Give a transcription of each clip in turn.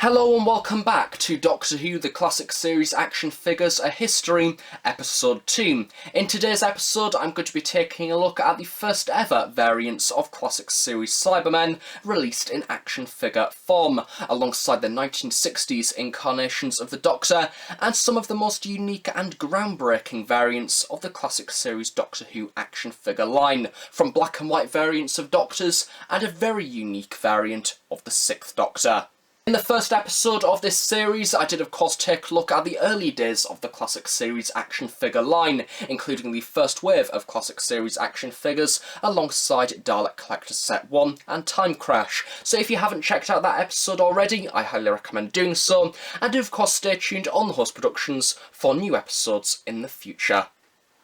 Hello and welcome back to Doctor Who The Classic Series Action Figures A History, Episode 2. In today's episode I'm going to be taking a look at the first ever variants of Classic Series Cybermen released in action figure form, alongside the 1960s incarnations of the Doctor and some of the most unique and groundbreaking variants of the Classic Series Doctor Who action figure line, from black and white variants of Doctors and a very unique variant of the 6th Doctor. In the first episode of this series, I did of course take a look at the early days of the Classic Series action figure line, including the first wave of Classic Series action figures alongside Dalek Collector's Set 1 and Time Crash. So if you haven't checked out that episode already, I highly recommend doing so, and do of course stay tuned on the Host Productions for new episodes in the future.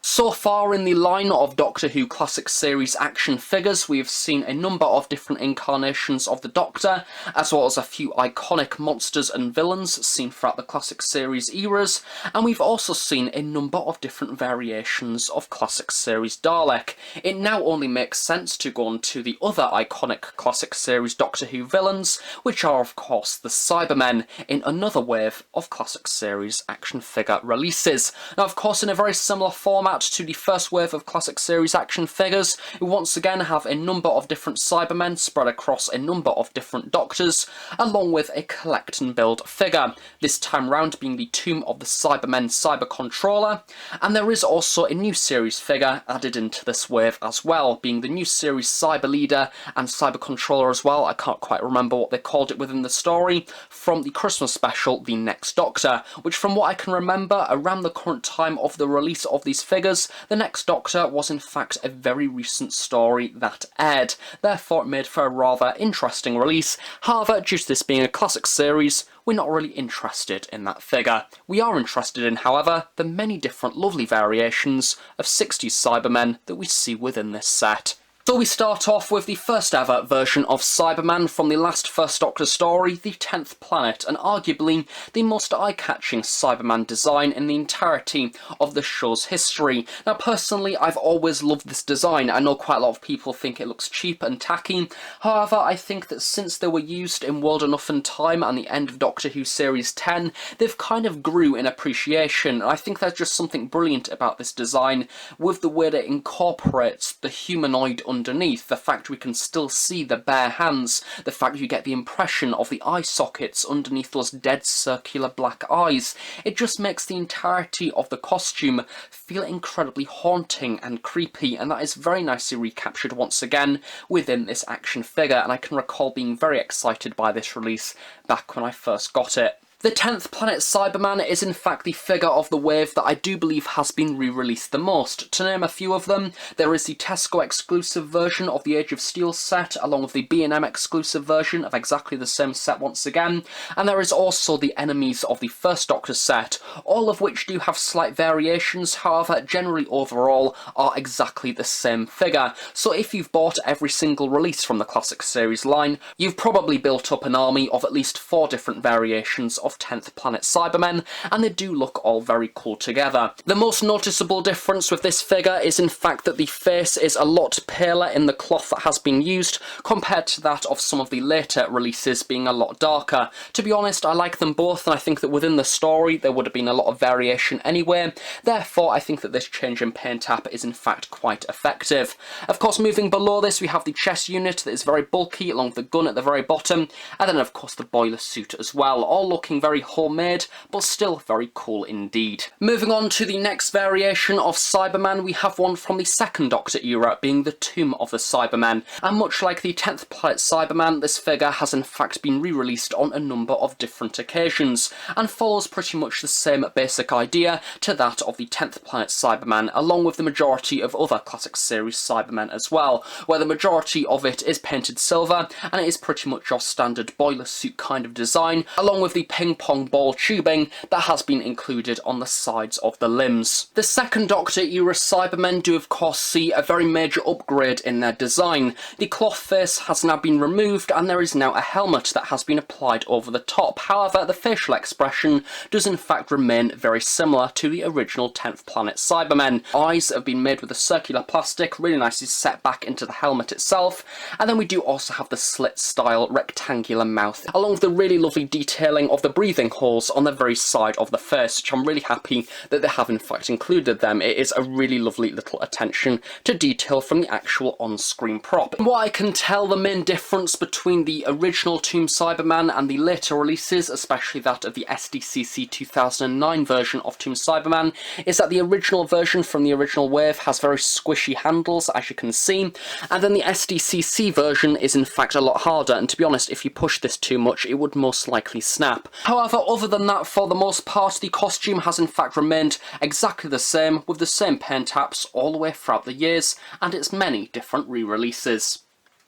So far in the line of Doctor Who Classic Series action figures, we have seen a number of different incarnations of the Doctor, as well as a few iconic monsters and villains seen throughout the Classic Series eras, and we've also seen a number of different variations of Classic Series Dalek. It now only makes sense to go on to the other iconic Classic Series Doctor Who villains, which are of course the Cybermen, in another wave of Classic Series action figure releases. Now of course in a very similar format to the first wave of Classic Series action figures, we once again have a number of different Cybermen spread across a number of different Doctors, along with a collect and build figure, this time round being the Tomb of the Cybermen Cyber Controller, and there is also a new series figure added into this wave as well, being the new series Cyber Leader and Cyber Controller as well. I can't quite remember what they called it within the story, from the Christmas special The Next Doctor, which from what I can remember, around the current time of the release of these figures, The Next Doctor was in fact a very recent story that aired, therefore it made for a rather interesting release. However, due to this being a classic series, we're not really interested in that figure. We are interested in, however, the many different lovely variations of 60s Cybermen that we see within this set. So we start off with the first ever version of Cyberman from the last First Doctor story, The 10th Planet, and arguably the most eye-catching Cyberman design in the entirety of the show's history. Now personally, I've always loved this design. I know quite a lot of people think it looks cheap and tacky. However, I think that since they were used in World Enough and Time and the end of Doctor Who Series 10, they've kind of grew in appreciation. And I think there's just something brilliant about this design, with the way that it incorporates the humanoid underneath, the fact we can still see the bare hands, the fact you get the impression of the eye sockets underneath those dead circular black eyes. It just makes the entirety of the costume feel incredibly haunting and creepy, and that is very nicely recaptured once again within this action figure, and I can recall being very excited by this release back when I first got it. The 10th Planet Cyberman is in fact the figure of the wave that I do believe has been re-released the most. To name a few of them, there is the Tesco exclusive version of the Age of Steel set, along with the B&M exclusive version of exactly the same set once again, and there is also the Enemies of the First Doctor set, all of which do have slight variations, however generally overall are exactly the same figure. So if you've bought every single release from the Classic Series line, you've probably built up an army of at least 4 different variations of 10th Planet Cybermen, and they do look all very cool together. The most noticeable difference with this figure is in fact that the face is a lot paler in the cloth that has been used, compared to that of some of the later releases being a lot darker. To be honest, I like them both, and I think that within the story there would have been a lot of variation anyway, therefore I think that this change in paint app is in fact quite effective. Of course, moving below this we have the chest unit that is very bulky, along with the gun at the very bottom, and then of course the boiler suit as well, all looking very homemade, but still very cool indeed. Moving on to the next variation of Cyberman, we have one from the second Doctor era, being the Tomb of the Cybermen, and much like the 10th Planet Cyberman, this figure has in fact been re-released on a number of different occasions, and follows pretty much the same basic idea to that of the 10th Planet Cyberman, along with the majority of other Classic Series Cybermen as well, where the majority of it is painted silver, and it is pretty much your standard boiler suit kind of design, along with the pink ping pong ball tubing that has been included on the sides of the limbs. The second Doctor era Cybermen do of course see a very major upgrade in their design. The cloth face has now been removed and there is now a helmet that has been applied over the top. However, the facial expression does in fact remain very similar to the original 10th Planet Cybermen. Eyes have been made with a circular plastic, really nicely set back into the helmet itself, and then we do also have the slit style rectangular mouth, along with the really lovely detailing of the breathing holes on the very side of the face, which I'm really happy that they have in fact included them. It is a really lovely little attention to detail from the actual on-screen prop. From what I can tell, the main difference between the original Tomb Cyberman and the later releases, especially that of the SDCC 2009 version of Tomb Cyberman, is that the original version from the original wave has very squishy handles, as you can see, and then the SDCC version is in fact a lot harder, and to be honest, if you push this too much it would most likely snap. However, other than that, for the most part, the costume has in fact remained exactly the same, with the same paint taps all the way throughout the years, and its many different re-releases.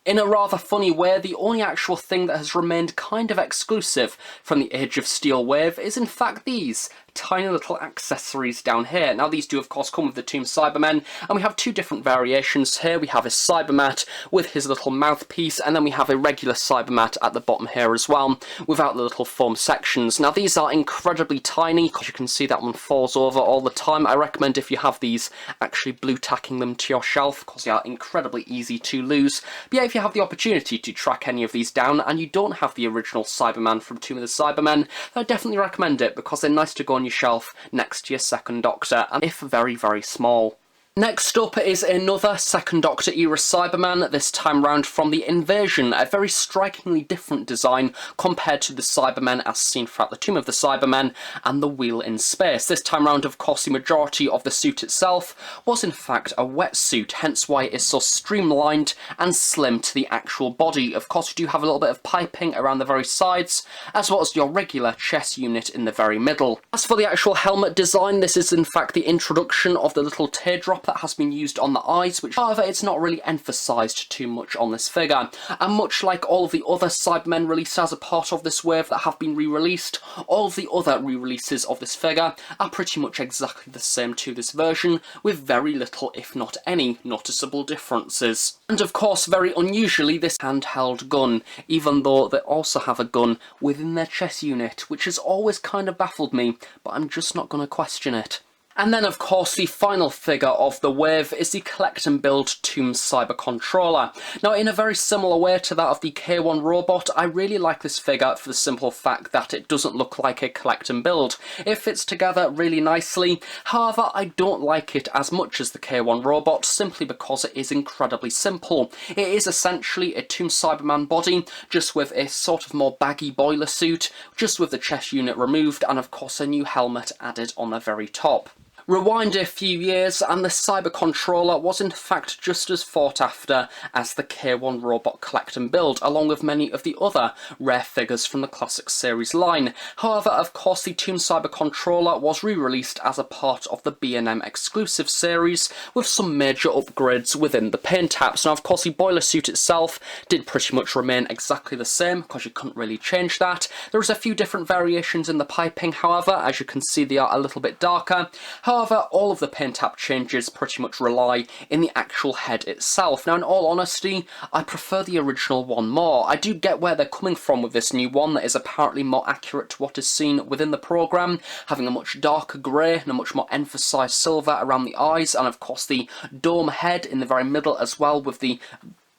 In a rather funny way, the only actual thing that has remained kind of exclusive from the Age of Steel wave is in fact these tiny little accessories down here. Now these do of course come with the Tomb Cybermen, and we have two different variations here. We have a Cybermat with his little mouthpiece, and then we have a regular Cybermat at the bottom here as well, without the little foam sections. Now these are incredibly tiny, because you can see that one falls over all the time. I recommend, if you have these, actually blue tacking them to your shelf, because they are incredibly easy to lose. But yeah, if you have the opportunity to track any of these down and you don't have the original Cyberman from Tomb of the Cybermen, I definitely recommend it, because they're nice to go on your shelf next to your second Doctor, and if very, very small. Next up is another second Doctor era Cyberman, this time round from the Invasion, a very strikingly different design compared to the Cybermen as seen throughout the Tomb of the Cybermen and the Wheel in Space. This time round, of course, the majority of the suit itself was in fact a wetsuit, hence why it is so streamlined and slim to the actual body. Of course, we do have a little bit of piping around the very sides, as well as your regular chest unit in the very middle. As for the actual helmet design, this is in fact the introduction of the little teardrop that has been used on the eyes, which however it's not really emphasised too much on this figure. And much like all of the other Cybermen released as a part of this wave that have been re-released, all of the other re-releases of this figure are pretty much exactly the same to this version, with very little, if not any, noticeable differences. And of course, very unusually, this handheld gun, even though they also have a gun within their chest unit, which has always kind of baffled me, but I'm just not going to question it. And then, of course, the final figure of the wave is the collect and build Tomb Cyber Controller. Now, in a very similar way to that of the K1 robot, I really like this figure for the simple fact that it doesn't look like a collect and build. It fits together really nicely. However, I don't like it as much as the K1 robot, simply because it is incredibly simple. It is essentially a Tomb Cyberman body, just with a sort of more baggy boiler suit, just with the chest unit removed, and of course a new helmet added on the very top. Rewind a few years and the Cyber Controller was in fact just as sought after as the K1 robot collect and build, along with many of the other rare figures from the classic series line. However, of course, the Tomb Cyber Controller was re-released as a part of the B&M exclusive series, with some major upgrades within the paint taps. Now, of course, the boiler suit itself did pretty much remain exactly the same, because you couldn't really change that. There was a few different variations in the piping, however, as you can see they are a little bit darker. However, all of the paint tap changes pretty much rely in the actual head itself. Now, in all honesty, I prefer the original one more. I do get where they're coming from with this new one that is apparently more accurate to what is seen within the programme, having a much darker grey and a much more emphasised silver around the eyes, and of course the dome head in the very middle as well, with the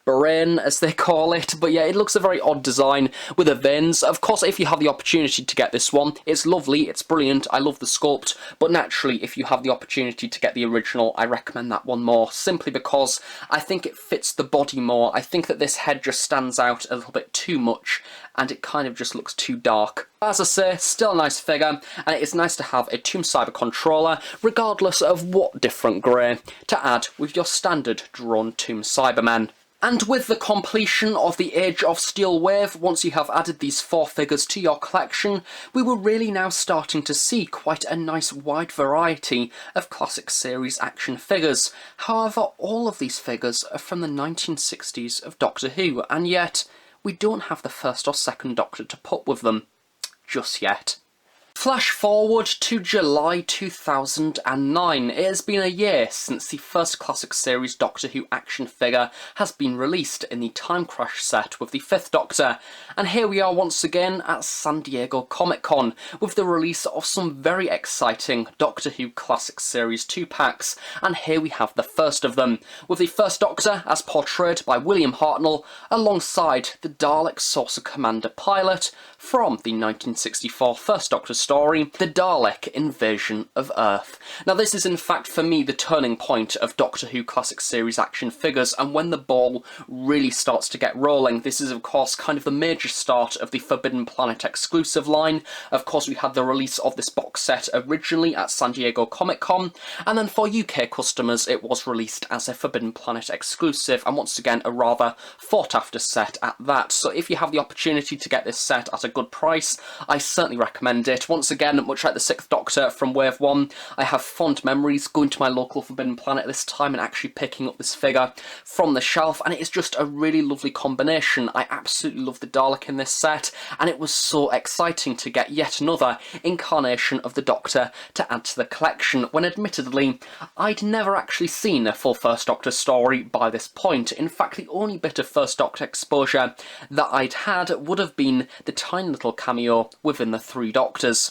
brain, as they call it. But yeah, it looks a very odd design with the veins. Of course, if you have the opportunity to get this one, it's lovely, it's brilliant, I love the sculpt, but naturally, if you have the opportunity to get the original, I recommend that one more, simply because I think it fits the body more. I think that this head just stands out a little bit too much, and it kind of just looks too dark. As I say, still a nice figure, and it is nice to have a Tomb Cyber Controller, regardless of what different grey, to add with your standard drawn Tomb Cyberman. And with the completion of the Age of Steel wave, once you have added these 4 figures to your collection, we were really now starting to see quite a nice wide variety of classic series action figures. However, all of these figures are from the 1960s of Doctor Who, and yet we don't have the first or second Doctor to put with them. just yet. Flash forward to July 2009. It has been a year since the first classic series Doctor Who action figure has been released in the Time Crash set with the 5th Doctor, and here we are once again at San Diego Comic-Con with the release of some very exciting Doctor Who classic series 2-packs, and here we have the first of them, with the 1st Doctor as portrayed by William Hartnell alongside the Dalek Saucer Commander pilot from the 1964 First Doctor story, The Dalek Invasion of Earth. Now this is in fact for me the turning point of Doctor Who classic series action figures, and when the ball really starts to get rolling. This is of course kind of the major start of the Forbidden Planet exclusive line. Of course we had the release of this box set originally at San Diego Comic-Con, and then for UK customers it was released as a Forbidden Planet exclusive, and once again a rather sought after set at that. So if you have the opportunity to get this set at a good price, I certainly recommend it. Once again, much like the 6th Doctor from Wave 1, I have fond memories going to my local Forbidden Planet this time and actually picking up this figure from the shelf, and it is just a really lovely combination. I absolutely love the Dalek in this set, and it was so exciting to get yet another incarnation of the Doctor to add to the collection, when admittedly I'd never actually seen a full First Doctor story by this point. In fact, the only bit of First Doctor exposure that I'd had would have been the tiny little cameo within the 3 Doctors.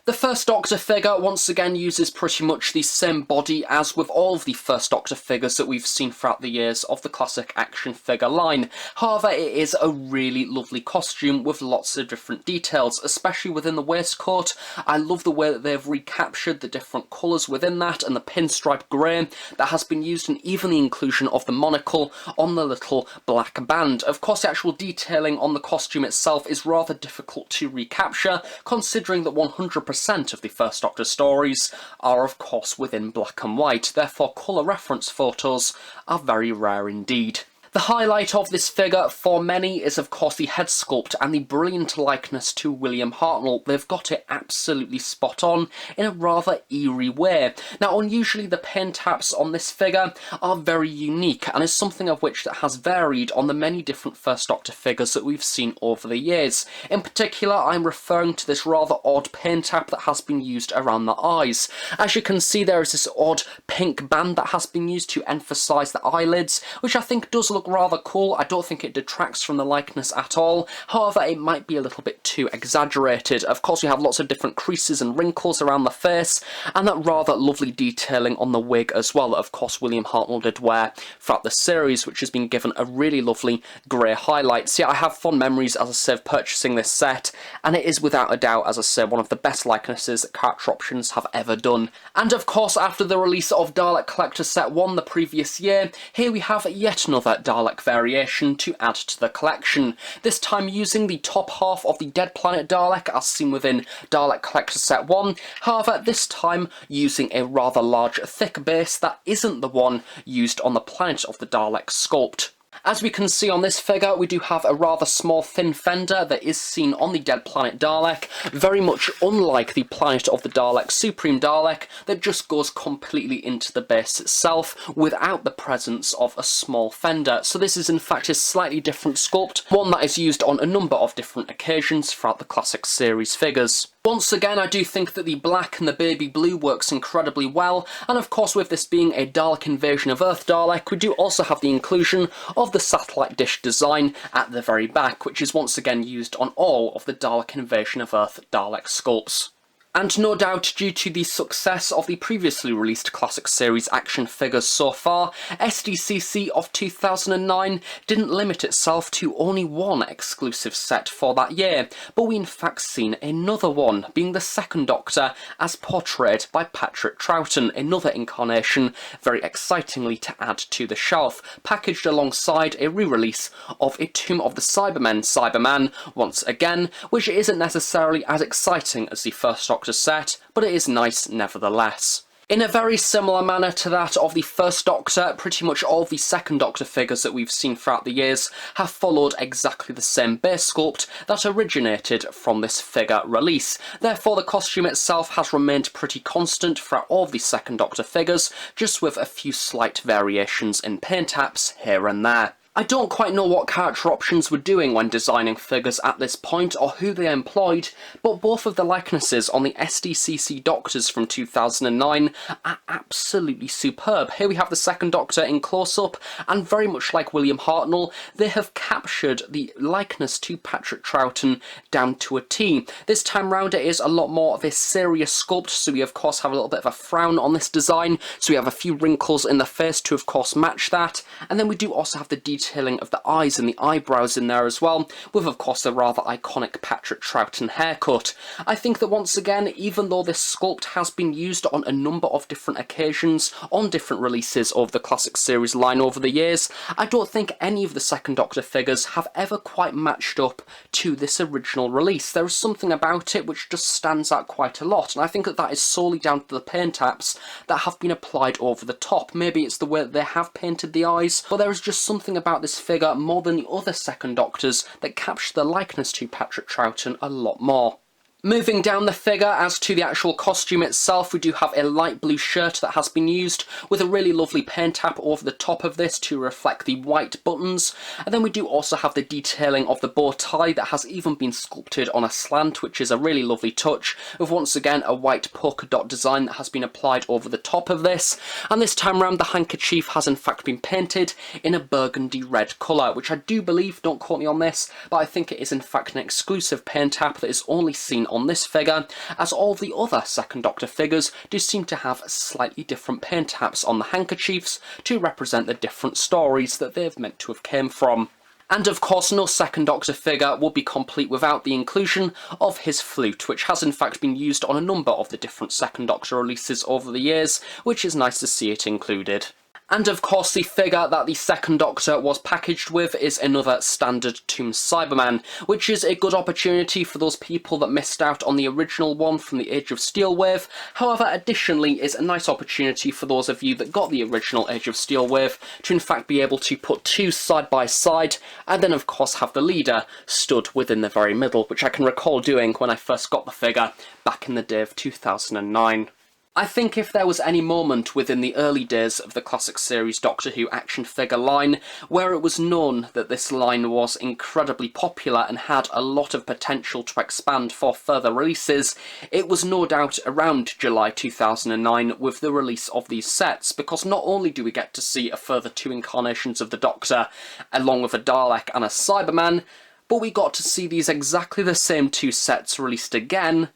The First Doctor figure once again uses pretty much the same body as with all of the First Doctor figures that we've seen throughout the years of the classic action figure line. However, it is a really lovely costume with lots of different details, especially within the waistcoat. I love the way that they've recaptured the different colours within that, and the pinstripe grey that has been used, and even the inclusion of the monocle on the little black band. Of course, the actual detailing on the costume itself is rather difficult to recapture, considering that 100% of the First Doctor stories are of course within black and white, therefore colour reference photos are very rare indeed. The highlight of this figure for many is of course the head sculpt and the brilliant likeness to William Hartnell. They've got it absolutely spot on in a rather eerie way. Now unusually the paint taps on this figure are very unique, and is something of which that has varied on the many different First Doctor figures that we've seen over the years. In particular I'm referring to this rather odd paint tap that has been used around the eyes. As you can see, there is this odd pink band that has been used to emphasise the eyelids, which I think does look rather cool. I don't think it detracts from the likeness at all. However, it might be a little bit too exaggerated. Of course, we have lots of different creases and wrinkles around the face, and that rather lovely detailing on the wig as well that of course William Hartnell did wear throughout the series, which has been given a really lovely grey highlight. So yeah, I have fond memories, as I say, of purchasing this set, and it is without a doubt, as I say, one of the best likenesses that Character Options have ever done. And of course, after the release of Dalek Collector Set 1 the previous year, here we have yet another Dalek variation to add to the collection, this time using the top half of the Dead Planet Dalek as seen within Dalek Collector Set 1, however this time using a rather large thick base that isn't the one used on the Planet of the Dalek sculpt. As we can see on this figure, we do have a rather small thin fender that is seen on the Dead Planet Dalek, very much unlike the Planet of the Dalek Supreme Dalek that just goes completely into the base itself without the presence of a small fender. So this is in fact a slightly different sculpt, one that is used on a number of different occasions throughout the classic series figures. Once again, I do think that the black and the baby blue works incredibly well, and of course with this being a Dalek Invasion of Earth Dalek, we do also have the inclusion of the satellite dish design at the very back, which is once again used on all of the Dalek Invasion of Earth Dalek sculpts. And no doubt due to the success of the previously released classic series action figures so far, SDCC of 2009 didn't limit itself to only one exclusive set for that year, but we in fact seen another one, being the 2nd Doctor as portrayed by Patrick Troughton, another incarnation very excitingly to add to the shelf, packaged alongside a re-release of a Tomb of the Cyberman once again, which isn't necessarily as exciting as the first Doctor set, but it is nice nevertheless. In a very similar manner to that of the First Doctor, pretty much all the 2nd Doctor figures that we've seen throughout the years have followed exactly the same base sculpt that originated from this figure release. Therefore the costume itself has remained pretty constant throughout all of the 2nd Doctor figures, just with a few slight variations in paint apps here and there. I don't quite know what character options were doing when designing figures at this point, or who they employed, but both of the likenesses on the SDCC Doctors from 2009 are absolutely superb. Here we have the second Doctor in close-up, and very much like William Hartnell, they have captured the likeness to Patrick Troughton down to a T. This time round it is a lot more of a serious sculpt, so we of course have a little bit of a frown on this design, so we have a few wrinkles in the face to of course match that, and then we do also have the detailing of the eyes and the eyebrows in there as well, with of course the rather iconic Patrick Troughton haircut. I think that once again, even though this sculpt has been used on a number of different occasions, on different releases of the classic series line over the years, I don't think any of the second Doctor figures have ever quite matched up to this original release. There is something about it which just stands out quite a lot, and I think that that is solely down to the paint apps that have been applied over the top. Maybe it's the way that they have painted the eyes, but there is just something about this figure more than the other second Doctors that capture the likeness to Patrick Troughton a lot more. Moving down the figure, as to the actual costume itself, we do have a light blue shirt that has been used with a really lovely paint app over the top of this to reflect the white buttons, and then we do also have the detailing of the bow tie that has even been sculpted on a slant, which is a really lovely touch, with once again a white polka dot design that has been applied over the top of this, and this time around the handkerchief has in fact been painted in a burgundy red colour, which I do believe, don't quote me on this, but I think it is in fact an exclusive paint app that is only seen on this figure, as all of the other second Doctor figures do seem to have slightly different paint apps on the handkerchiefs to represent the different stories that they've meant to have came from. And of course, no second Doctor figure would be complete without the inclusion of his flute, which has in fact been used on a number of the different second Doctor releases over the years, which is nice to see it included. And of course the figure that the second Doctor was packaged with is another standard Tomb Cyberman, which is a good opportunity for those people that missed out on the original one from the Age of Steel wave. However, additionally is a nice opportunity for those of you that got the original Age of Steel wave to in fact be able to put two side by side, and then of course have the leader stood within the very middle, which I can recall doing when I first got the figure back in the day of 2009. I think if there was any moment within the early days of the classic series Doctor Who action figure line where it was known that this line was incredibly popular and had a lot of potential to expand for further releases, it was no doubt around July 2009 with the release of these sets, because not only do we get to see a further two incarnations of the Doctor along with a Dalek and a Cyberman, but we got to see these exactly the same two sets released again,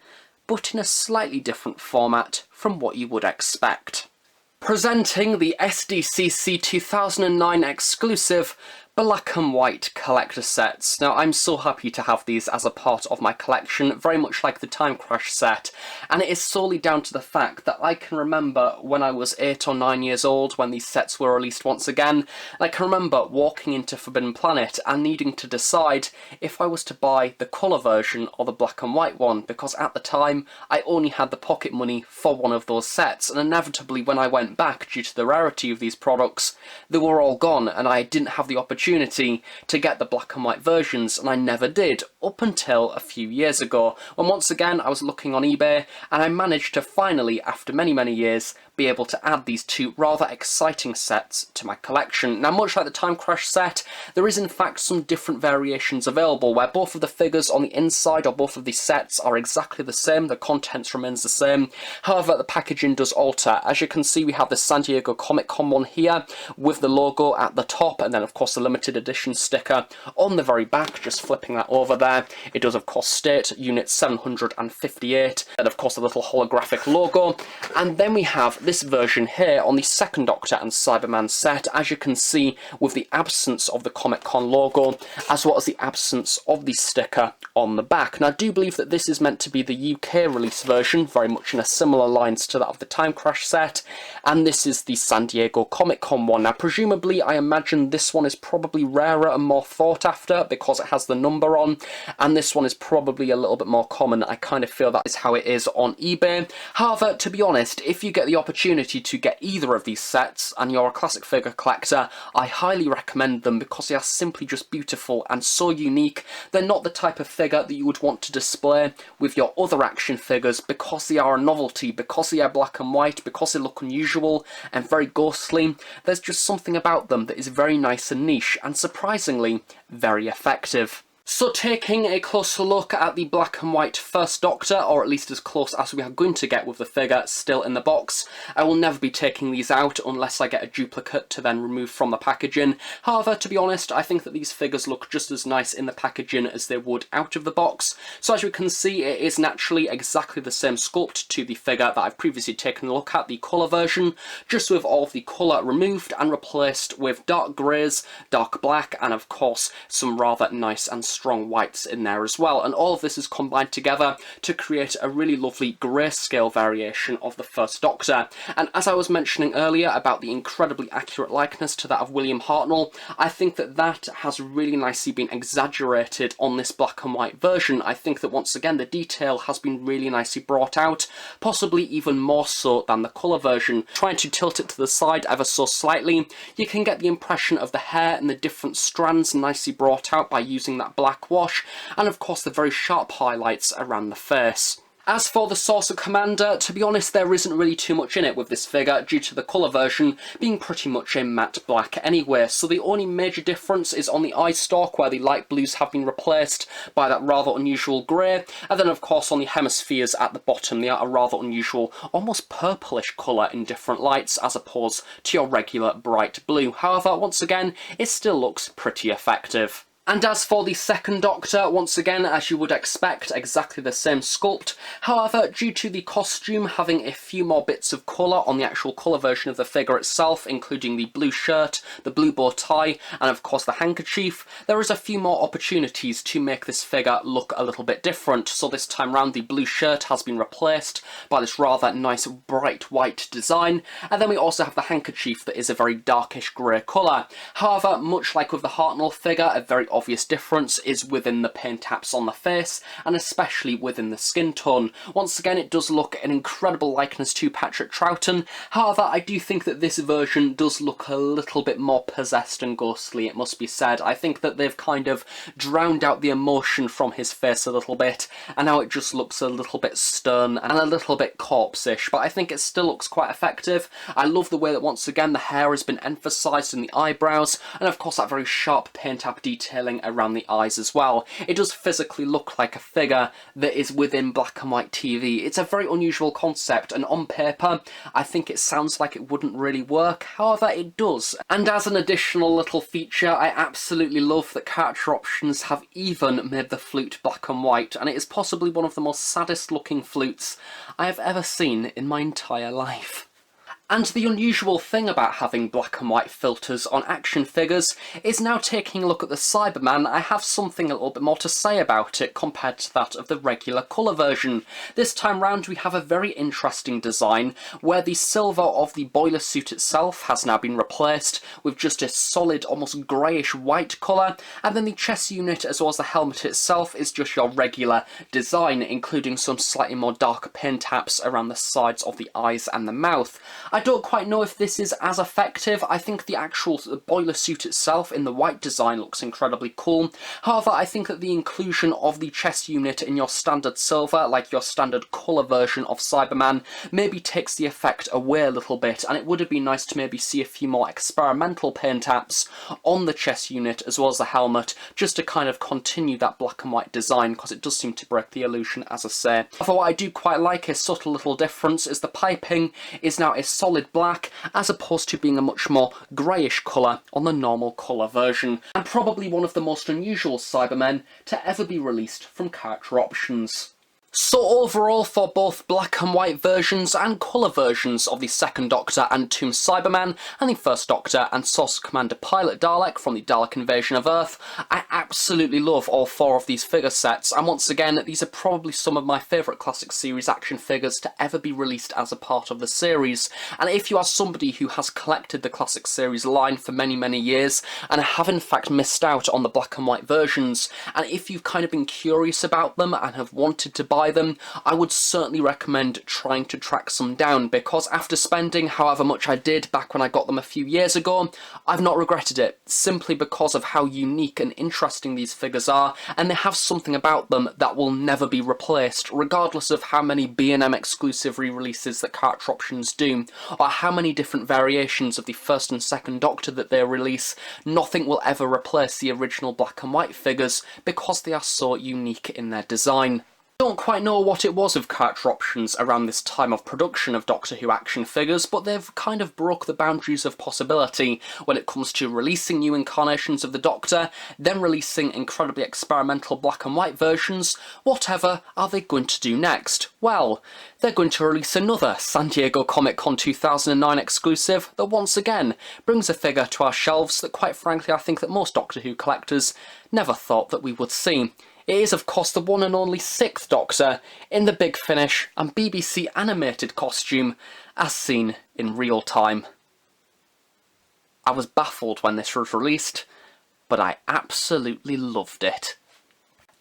but in a slightly different format from what you would expect. Presenting the SDCC 2009 exclusive black and white collector sets. Now, I'm so happy to have these as a part of my collection, very much like the Time Crash set, and it is solely down to the fact that I can remember when I was 8 or 9 years old when these sets were released once again, and I can remember walking into Forbidden Planet and needing to decide if I was to buy the colour version or the black and white one, because at the time I only had the pocket money for one of those sets, and inevitably when I went back due to the rarity of these products, they were all gone and I didn't have the opportunity to get the black and white versions, and I never did, up until a few years ago, when once again I was looking on eBay and I managed to finally, after many years, be able to add these two rather exciting sets to my collection. Now, much like the Time Crash set, there is in fact some different variations available where both of the figures on the inside or both of these sets are exactly the same, the contents remains the same, however the packaging does alter. As you can see, we have the San Diego Comic-Con one here with the logo at the top, and then of course the limited edition sticker on the very back. Just flipping that over there, it does of course state Unit 758, and of course the little holographic logo, and then we have this version here on the second Doctor and Cyberman set, as you can see, with the absence of the Comic-Con logo, as well as the absence of the sticker on the back. Now, I do believe that this is meant to be the UK release version, very much in a similar lines to that of the Time Crash set, and this is the San Diego Comic-Con one. Now, presumably, I imagine this one is probably rarer and more sought after because it has the number on, and this one is probably a little bit more common. I kind of feel that is how it is on eBay. However, to be honest, if you get the opportunity to get either of these sets and you're a classic figure collector, I highly recommend them because they are simply just beautiful and so unique. They're not the type of figure that you would want to display with your other action figures because they are a novelty, because they are black and white, because they look unusual and very ghostly. There's just something about them that is very nice and niche, stylish and surprisingly very effective. So taking a closer look at the black and white First Doctor, or at least as close as we are going to get with the figure still in the box, I will never be taking these out unless I get a duplicate to then remove from the packaging. However, to be honest, I think that these figures look just as nice in the packaging as they would out of the box. So as you can see, it is naturally exactly the same sculpt to the figure that I've previously taken a look at, the colour version, just with all of the colour removed and replaced with dark greys, dark black, and of course some rather nice and strong whites in there as well, and all of this is combined together to create a really lovely grayscale variation of the First Doctor. And as I was mentioning earlier about the incredibly accurate likeness to that of William Hartnell, I think that that has really nicely been exaggerated on this black and white version. I think that once again the detail has been really nicely brought out, possibly even more so than the colour version. Trying to tilt it to the side ever so slightly, you can get the impression of the hair and the different strands nicely brought out by using that black wash, and of course the very sharp highlights around the face. As for the Saucer Commander, to be honest, there isn't really too much in it with this figure due to the colour version being pretty much a matte black anyway, so the only major difference is on the eye stalk where the light blues have been replaced by that rather unusual grey, and then of course on the hemispheres at the bottom they are a rather unusual, almost purplish colour in different lights as opposed to your regular bright blue. However, once again, it still looks pretty effective. And as for the Second Doctor, once again, as you would expect, exactly the same sculpt. However, due to the costume having a few more bits of colour on the actual colour version of the figure itself, including the blue shirt, the blue bow tie, and of course the handkerchief, there is a few more opportunities to make this figure look a little bit different. So this time round, the blue shirt has been replaced by this rather nice bright white design, and then we also have the handkerchief that is a very darkish grey colour. However, much like with the Hartnell figure, a very obvious difference is within the paint taps on the face, and especially within the skin tone. Once again, it does look an incredible likeness to Patrick Troughton. However, I do think that this version does look a little bit more possessed and ghostly, it must be said. I think that they've kind of drowned out the emotion from his face a little bit, and now it just looks a little bit stern and a little bit corpse-ish, but I think it still looks quite effective. I love the way that once again the hair has been emphasised in the eyebrows, and of course that very sharp paint tap detail around the eyes as well. It does physically look like a figure that is within black and white TV. It's a very unusual concept, and on paper I think it sounds like it wouldn't really work. However, it does. And as an additional little feature, I absolutely love that Character Options have even made the flute black and white, and it is possibly one of the most saddest looking flutes I have ever seen in my entire life. And the unusual thing about having black and white filters on action figures is, now taking a look at the Cyberman, I have something a little bit more to say about it compared to that of the regular colour version. This time round we have a very interesting design where the silver of the boiler suit itself has now been replaced with just a solid, almost greyish white colour, and then the chest unit as well as the helmet itself is just your regular design, including some slightly more darker paint taps around the sides of the eyes and the mouth. I don't quite know if this is as effective. I think the actual boiler suit itself in the white design looks incredibly cool. However, I think that the inclusion of the chest unit in your standard silver, like your standard colour version of Cyberman, maybe takes the effect away a little bit, and it would have been nice to maybe see a few more experimental paint taps on the chest unit as well as the helmet, just to kind of continue that black and white design, because it does seem to break the illusion, as I say. However, what I do quite like, a subtle little difference, is the piping is now a solid black as opposed to being a much more greyish colour on the normal colour version, and probably one of the most unusual Cybermen to ever be released from Character Options. So overall, for both black and white versions and colour versions of the Second Doctor and Tomb Cyberman, and the First Doctor and Saucer Commander Pilot Dalek from the Dalek Invasion of Earth, I absolutely love all four of these figure sets, and once again, these are probably some of my favourite classic series action figures to ever be released as a part of the series. And if you are somebody who has collected the classic series line for many years, and have in fact missed out on the black and white versions, and if you've kind of been curious about them and have wanted to buy buy them, I would certainly recommend trying to track some down, because after spending however much I did back when I got them a few years ago, I've not regretted it, simply because of how unique and interesting these figures are, and they have something about them that will never be replaced, regardless of how many B&M exclusive re-releases that Character Options do, or how many different variations of the first and second Doctor that they release. Nothing will ever replace the original black and white figures, because they are so unique in their design. Don't quite know what it was of Character Options around this time of production of Doctor Who action figures, but they've kind of broke the boundaries of possibility when it comes to releasing new incarnations of the Doctor, then releasing incredibly experimental black and white versions. Whatever are they going to do next? Well, they're going to release another San Diego Comic-Con 2009 exclusive that once again brings a figure to our shelves that, quite frankly, I think that most Doctor Who collectors never thought that we would see. It is, of course, the one and only 6th Doctor in the Big Finish and BBC animated costume, as seen in real time. I was baffled when this was released, but I absolutely loved it.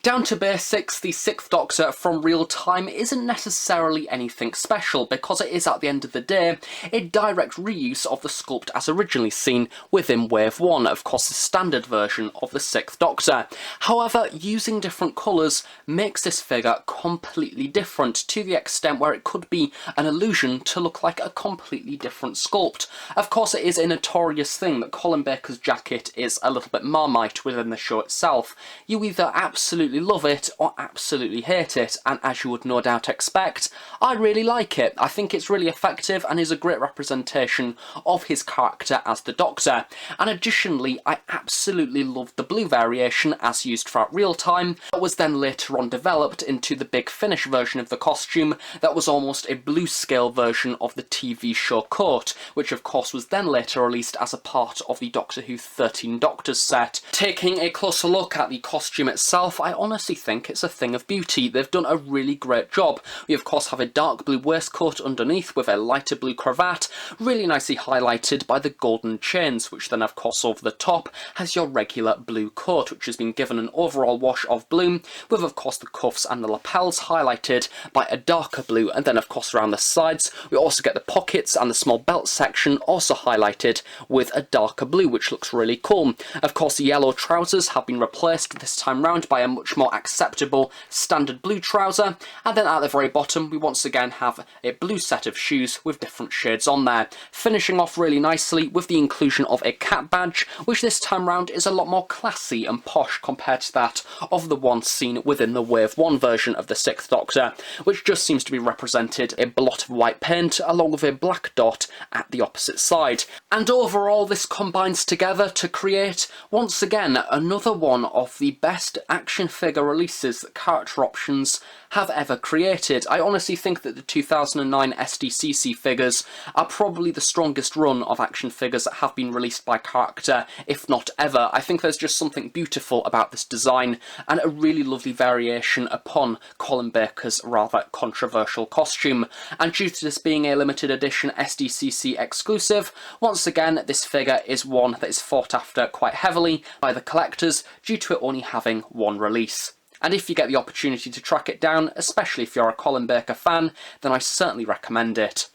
Down to basics, the 6th Doctor from real time isn't necessarily anything special, because it is, at the end of the day, a direct reuse of the sculpt as originally seen within Wave 1, of course the standard version of the 6th Doctor. However, using different colours makes this figure completely different, to the extent where it could be an illusion to look like a completely different sculpt. Of course, it is a notorious thing that Colin Baker's jacket is a little bit Marmite within the show itself. You either absolutely love it or absolutely hate it, and as you would no doubt expect, I really like it. I think it's really effective and is a great representation of his character as the Doctor. And additionally, I absolutely loved the blue variation as used throughout real time, that was then later on developed into the Big Finish version of the costume that was almost a blue scale version of the TV show coat, which of course was then later released as a part of the Doctor Who 13 Doctors set. Taking a closer look at the costume itself, I honestly think it's a thing of beauty. They've done a really great job. We of course have a dark blue waistcoat underneath with a lighter blue cravat, really nicely highlighted by the golden chains, which then of course over the top has your regular blue coat, which has been given an overall wash of blue, with of course the cuffs and the lapels highlighted by a darker blue, and then of course around the sides we also get the pockets and the small belt section also highlighted with a darker blue, which looks really cool. Of course the yellow trousers have been replaced this time round by a much more acceptable standard blue trouser, and then at the very bottom we once again have a blue set of shoes with different shades on there, finishing off really nicely with the inclusion of a cap badge, which this time round is a lot more classy and posh compared to that of the one seen within the Wave 1 version of the 6th Doctor, which just seems to be represented in a blot of white paint along with a black dot at the opposite side. And overall this combines together to create, once again, another one of the best action figure releases that Character Options have ever created. I honestly think that the 2009 SDCC figures are probably the strongest run of action figures that have been released by Character, if not ever. I think there's just something beautiful about this design, and a really lovely variation upon Colin Baker's rather controversial costume. And due to this being a limited edition SDCC exclusive, once again this figure is one that is fought after quite heavily by the collectors due to it only having one release. And if you get the opportunity to track it down, especially if you're a Colin Baker fan, then I certainly recommend it.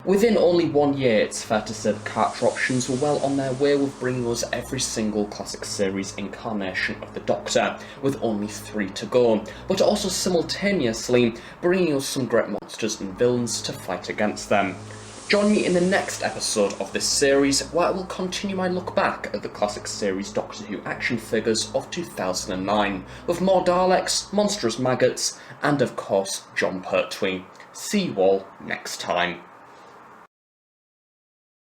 Within only 1 year, it's fair to say that Character Options were well on their way with bringing us every single classic series incarnation of the Doctor, with only 3 to go, but also simultaneously bringing us some great monsters and villains to fight against them. Join me in the next episode of this series, where I will continue my look back at the classic series Doctor Who action figures of 2009, with more Daleks, monstrous maggots, and of course John Pertwee. See you all next time.